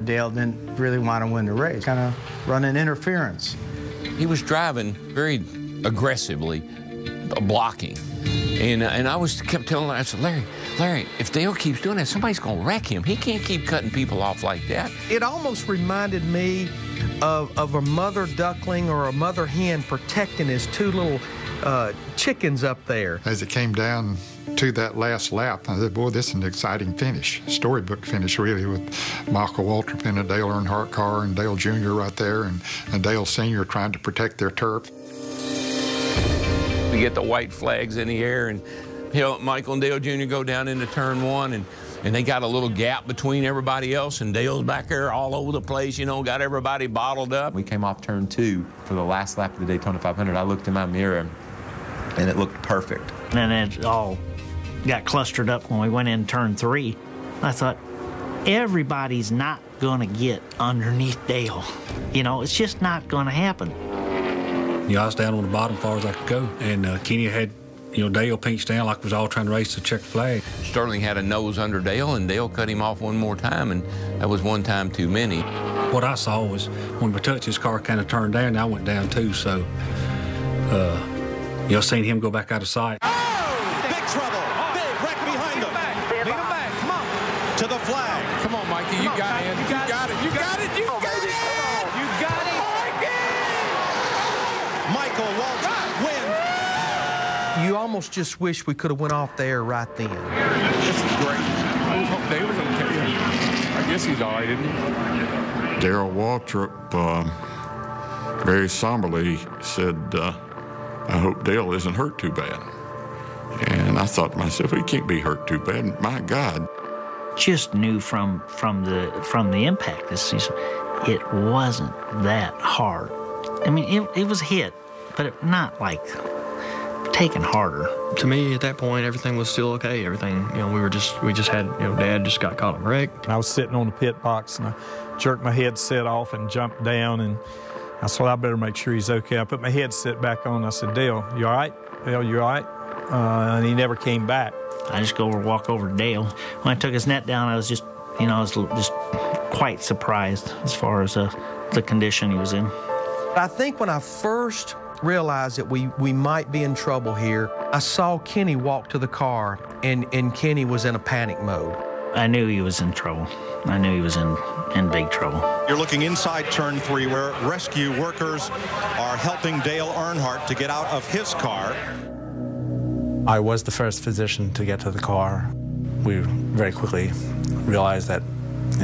Dale didn't really want to win the race, kind of running interference. He was driving very aggressively, blocking. And I kept telling him, I said, Larry, if Dale keeps doing that, somebody's going to wreck him. He can't keep cutting people off like that. It almost reminded me of a mother duckling or a mother hen protecting his two little chickens up there. As it came down to that last lap, I said, boy, this is an exciting finish, storybook finish, really, with Michael Waltrip in a Dale Earnhardt car and Dale Jr. right there and Dale Sr. trying to protect their turf. We get the white flags in the air, and Michael and Dale Jr. go down into turn one, and they got a little gap between everybody else, and Dale's back there all over the place, got everybody bottled up. We came off turn 2 for the last lap of the Daytona 500. I looked in my mirror, and it looked perfect. And then it all got clustered up when we went in turn 3. I thought, everybody's not going to get underneath Dale. It's just not going to happen. I was down on the bottom as far as I could go, and Kenny had, Dale pinched down like we was all trying to race the check flag. Sterling had a nose under Dale, and Dale cut him off one more time, and that was one time too many. What I saw was when we touched, his car kind of turned down, and I went down too, so, seen him go back out of sight. Oh, big trouble. Big wreck behind him. Lead him back. Come on. To the flag. Come on, Mikey. You got it. You got it. You got it. You got it. You got it. Michael Waltrip wins. You almost just wish we could have went off the air right then. This is great. I hope David's okay. I guess he's all right, isn't he? Darrell Waltrip very somberly said, I hope Dale isn't hurt too bad. And I thought to myself, he can't be hurt too bad. My God. Just knew from the impact this season, it wasn't that hard. I mean, it was hit, but not like taken harder. To me, at that point, everything was still okay. Everything, we just had, Dad just got caught in a wreck. I was sitting on the pit box, and I jerked my headset off and jumped down, and I thought I better make sure he's okay. I put my headset back on. I said, Dale, you all right? Dale, you all right? And he never came back. I just walk over to Dale. When I took his net down, I was just, I was just quite surprised as far as the condition he was in. I think when I first realized that we might be in trouble here, I saw Kenny walk to the car, and Kenny was in a panic mode. I knew he was in trouble. I knew he was in big trouble. You're looking inside turn 3 where rescue workers are helping Dale Earnhardt to get out of his car. I was the first physician to get to the car. We very quickly realized that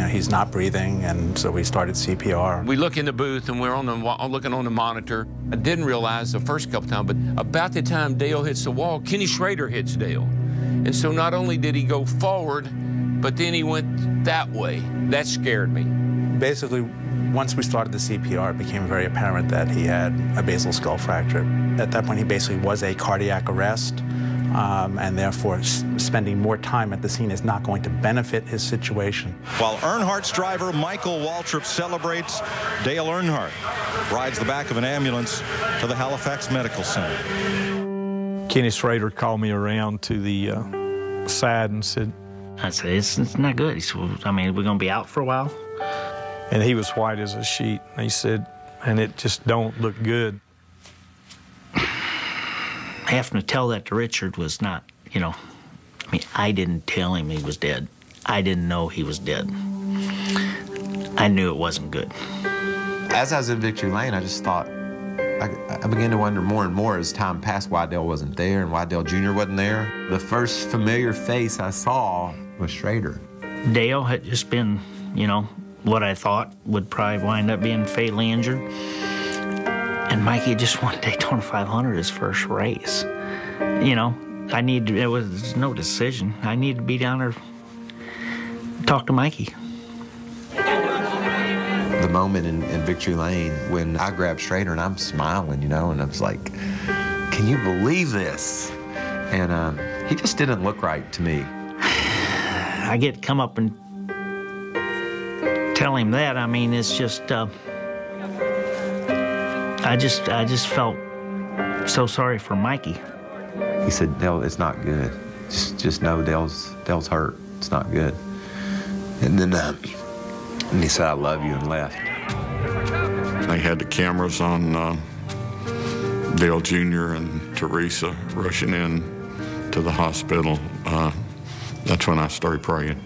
he's not breathing, and so we started CPR. We look in the booth, and we're looking on the monitor. I didn't realize the first couple times, but about the time Dale hits the wall, Kenny Schrader hits Dale. And so not only did he go forward, but then he went that way. That scared me. Basically, once we started the CPR, it became very apparent that he had a basal skull fracture. At that point, he basically was a cardiac arrest, and therefore spending more time at the scene is not going to benefit his situation. While Earnhardt's driver, Michael Waltrip, celebrates, Dale Earnhardt rides the back of an ambulance to the Halifax Medical Center. Kenny Schrader called me around to the side and said, I said, it's not good. He said, well, I mean, we're going to be out for a while? And he was white as a sheet. And he said, and it just don't look good. Having to tell that to Richard was not, I mean, I didn't tell him he was dead. I didn't know he was dead. I knew it wasn't good. As I was in Victory Lane, I just thought, I began to wonder more and more as time passed why Dale wasn't there and why Dale Jr. wasn't there. The first familiar face I saw was Schrader. Dale had just been, what I thought would probably wind up being fatally injured. And Mikey just won Daytona 500 his first race. It was no decision. I needed to be down there, talk to Mikey. The moment in Victory Lane when I grabbed Schrader and I'm smiling, and I was like, can you believe this? And he just didn't look right to me. I get to come up and tell him that. I mean, it's just, I just felt so sorry for Mikey. He said, Dale, it's not good. Just know Dale's hurt. It's not good. And then And he said, "I love you," and left. They had the cameras on Dale Jr. and Teresa rushing in to the hospital. That's when I started praying.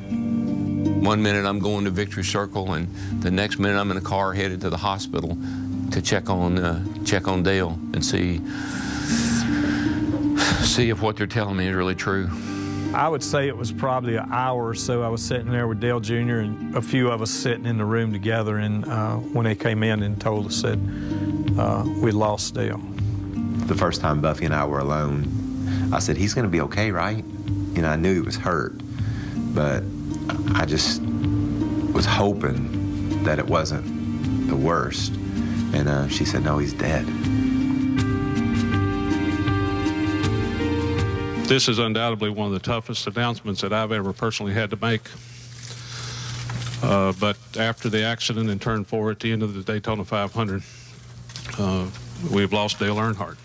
One minute I'm going to Victory Circle, and the next minute I'm in a car headed to the hospital to check on Dale and see if what they're telling me is really true. I would say it was probably an hour or so. I was sitting there with Dale Jr. and a few of us sitting in the room together, and when they came in and told us that we lost Dale. The first time Buffy and I were alone, I said, "He's going to be okay, right?" You know, I knew he was hurt, but I just was hoping that it wasn't the worst. And she said, "No, he's dead." This is undoubtedly one of the toughest announcements that I've ever personally had to make. But after the accident in Turn 4 at the end of the Daytona 500, we've lost Dale Earnhardt.